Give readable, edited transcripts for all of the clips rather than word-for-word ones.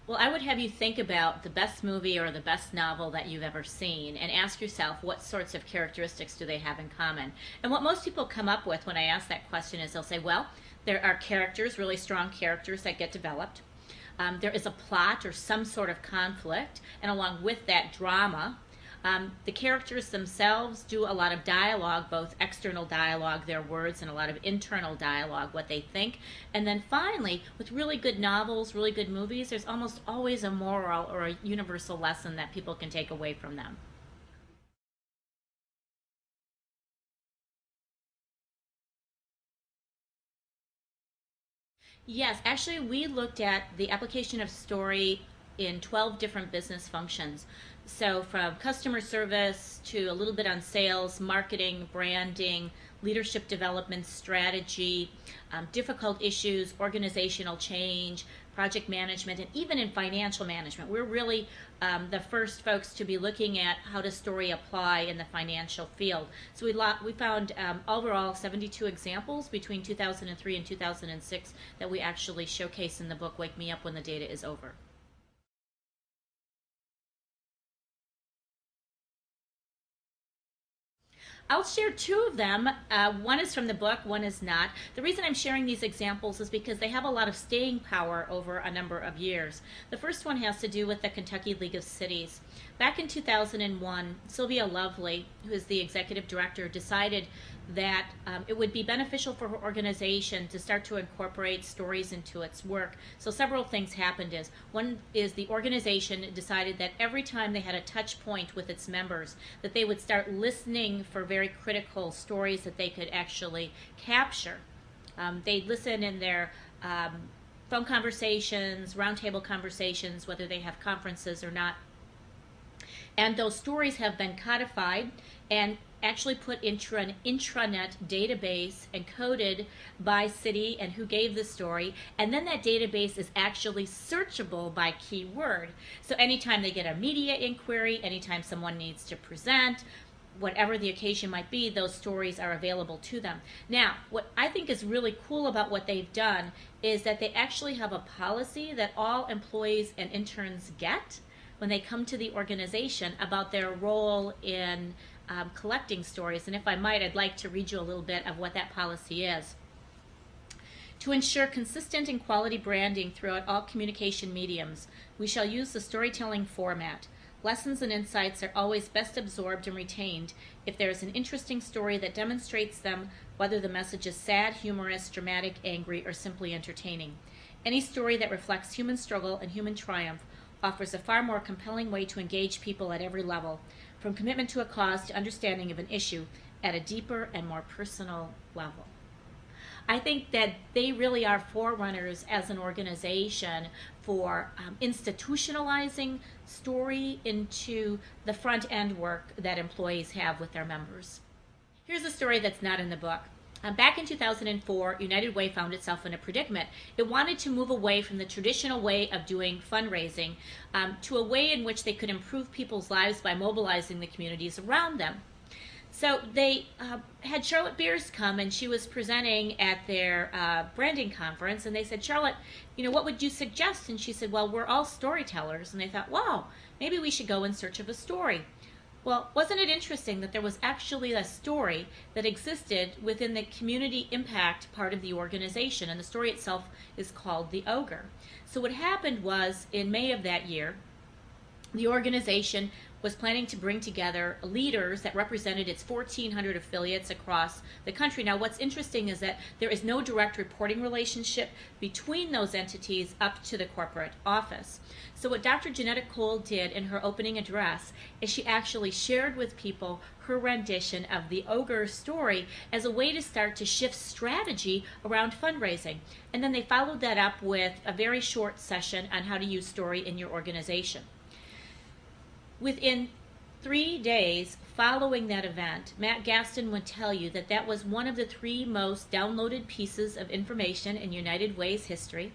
Well, I would have you think about the best movie or the best novel that you've ever seen and ask yourself what sorts of characteristics do they have in common. And what most people come up with when I ask that question is they'll say, well, there are characters, really strong characters that get developed. There is a plot or some sort of conflict, and along with that, drama. The characters themselves do a lot of dialogue, both external dialogue, their words, and a lot of internal dialogue, what they think. And then finally, with really good novels, really good movies, there's almost always a moral or a universal lesson that people can take away from them. Yes, actually, we looked at the application of story in 12 different business functions. So, from customer service to a little bit on sales, marketing, branding, leadership development, strategy, difficult issues, organizational change, project management, and even in financial management. We're really the first folks to be looking at how does story apply in the financial field. So we found overall 72 examples between 2003 and 2006 that we actually showcase in the book Wake Me Up When the Data is Over. I'll share two of them. One is from the book, one is not. The reason I'm sharing these examples is because they have a lot of staying power over a number of years. The first one has to do with the Kentucky League of Cities. Back in 2001, Sylvia Lovely, who is the executive director, decided that it would be beneficial for her organization to start to incorporate stories into its work. So several things happened. One is the organization decided that every time they had a touch point with its members, that they would start listening for very critical stories that they could actually capture. They'd listen in their phone conversations, roundtable conversations, whether they have conferences or not. And those stories have been codified and actually put into an intranet database and coded by city and who gave the story. And then that database is actually searchable by keyword. So anytime they get a media inquiry, anytime someone needs to present, whatever the occasion might be, those stories are available to them. Now, what I think is really cool about what they've done is that they actually have a policy that all employees and interns get when they come to the organization about their role in collecting stories. And if I might, I'd like to read you a little bit of what that policy is. To ensure consistent and quality branding throughout all communication mediums, we shall use the storytelling format. Lessons and insights are always best absorbed and retained if there is an interesting story that demonstrates them, whether the message is sad, humorous, dramatic, angry, or simply entertaining. Any story that reflects human struggle and human triumph offers a far more compelling way to engage people at every level, from commitment to a cause to understanding of an issue at a deeper and more personal level. I think that they really are forerunners as an organization for institutionalizing story into the front end work that employees have with their members. Here's a story that's not in the book. Back in 2004, United Way found itself in a predicament. It wanted to move away from the traditional way of doing fundraising to a way in which they could improve people's lives by mobilizing the communities around them. So they had Charlotte Beers come, and she was presenting at their branding conference, and they said, Charlotte, what would you suggest? And she said, well, we're all storytellers. And they thought, wow, maybe we should go in search of a story. Well, wasn't it interesting that there was actually a story that existed within the community impact part of the organization, and the story itself is called The Ogre. So what happened was, in May of that year, the organization was planning to bring together leaders that represented its 1,400 affiliates across the country. Now, what's interesting is that there is no direct reporting relationship between those entities up to the corporate office. So what Dr. Janetta Cole did in her opening address is she actually shared with people her rendition of the Ogre story as a way to start to shift strategy around fundraising. And then they followed that up with a very short session on how to use story in your organization. Within 3 days following that event, Matt Gaston would tell you that that was one of the 3 most downloaded pieces of information in United Way's history.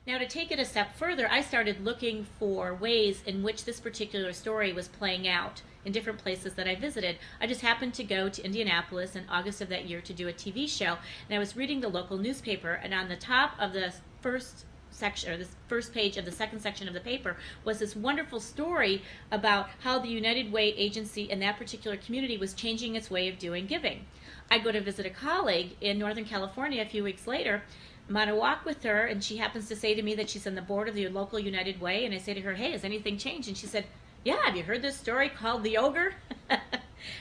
Now, to take it a step further, I started looking for ways in which this particular story was playing out in different places that I visited. I just happened to go to Indianapolis in August of that year to do a TV show, and I was reading the local newspaper, and on the top of the first section, or this first page of the second section of the paper, was this wonderful story about how the United Way agency in that particular community was changing its way of doing giving. I go to visit a colleague in Northern California a few weeks later. I'm on a walk with her, and she happens to say to me that she's on the board of the local United Way, and I say to her, hey, has anything changed? And she said, yeah, have you heard this story called The Ogre?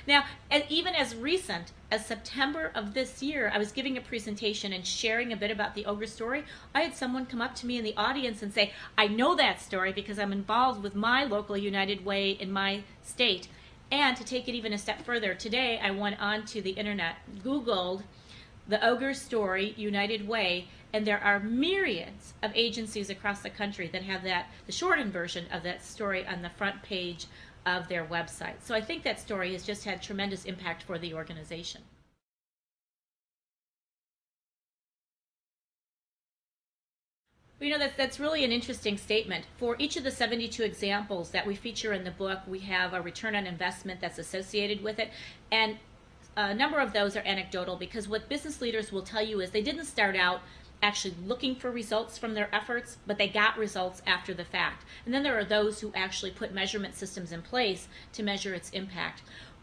Now, even as recent as September of this year, I was giving a presentation and sharing a bit about the ogre story. I had someone come up to me in the audience and say, I know that story because I'm involved with my local United Way in my state. And to take it even a step further, today I went onto the internet, Googled the ogre story United Way, and there are myriads of agencies across the country that have that, the shortened version of that story on the front page of their website. So I think that story has just had tremendous impact for the organization. You know, that's really an interesting statement. For each of the 72 examples that we feature in the book, we have a return on investment that's associated with it. And a number of those are anecdotal, because what business leaders will tell you is they didn't start out actually looking for results from their efforts, but they got results after the fact. And then there are those who actually put measurement systems in place to measure its impact.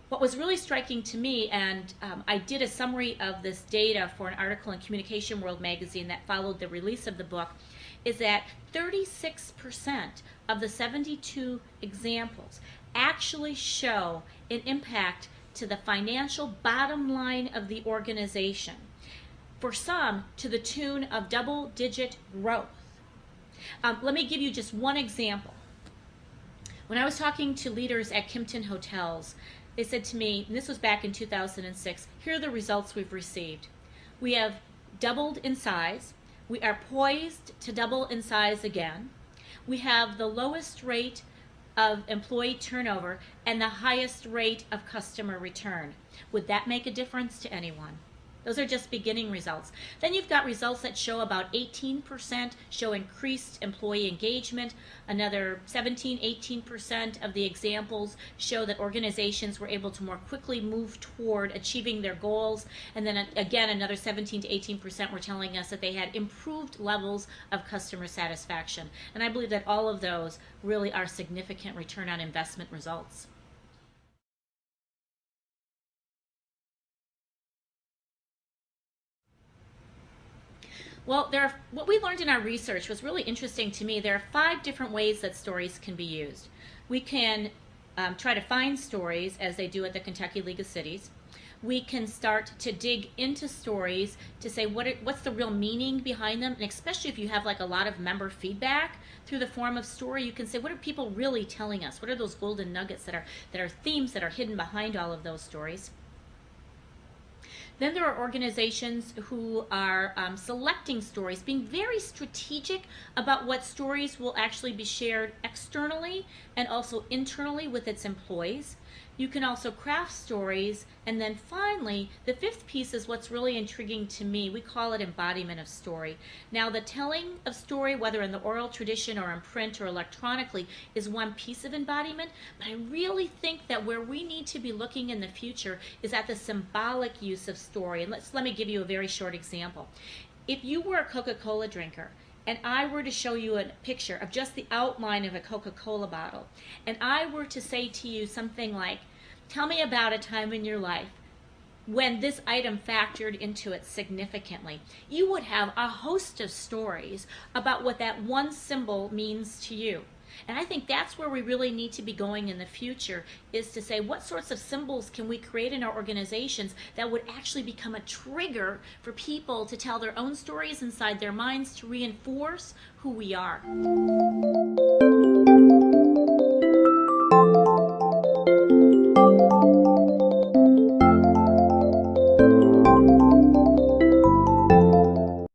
What was really striking to me, and I did a summary of this data for an article in Communication World magazine that followed the release of the book, is that 36% of the 72 examples actually show an impact to the financial bottom line of the organization. For some, to the tune of double-digit growth. Let me give you just one example. When I was talking to leaders at Kimpton Hotels, they said to me, and this was back in 2006, here are the results we've received. We have doubled in size. We are poised to double in size again. We have the lowest rate of employee turnover and the highest rate of customer return. Would that make a difference to anyone? Those are just beginning results. Then you've got results that show about 18% show increased employee engagement. Another 17-18% of the examples show that organizations were able to more quickly move toward achieving their goals. And then again, another 17-18% were telling us that they had improved levels of customer satisfaction. And I believe that all of those really are significant return on investment results. Well, what we learned in our research was really interesting to me. There are 5 different ways that stories can be used. We can try to find stories, as they do at the Kentucky League of Cities. We can start to dig into stories to say what's the real meaning behind them, and especially if you have like a lot of member feedback through the form of story, you can say, what are people really telling us? What are those golden nuggets that are themes that are hidden behind all of those stories? Then there are organizations who are selecting stories, being very strategic about what stories will actually be shared externally and also internally with its employees. You can also craft stories. And then finally, the 5th piece is what's really intriguing to me. We call it embodiment of story. Now, the telling of story, whether in the oral tradition or in print or electronically, is one piece of embodiment. But I really think that where we need to be looking in the future is at the symbolic use of story. And let me give you a very short example. If you were a Coca-Cola drinker, and I were to show you a picture of just the outline of a Coca-Cola bottle, and I were to say to you something like, tell me about a time in your life when this item factored into it significantly, you would have a host of stories about what that one symbol means to you. And I think that's where we really need to be going in the future, is to say what sorts of symbols can we create in our organizations that would actually become a trigger for people to tell their own stories inside their minds to reinforce who we are.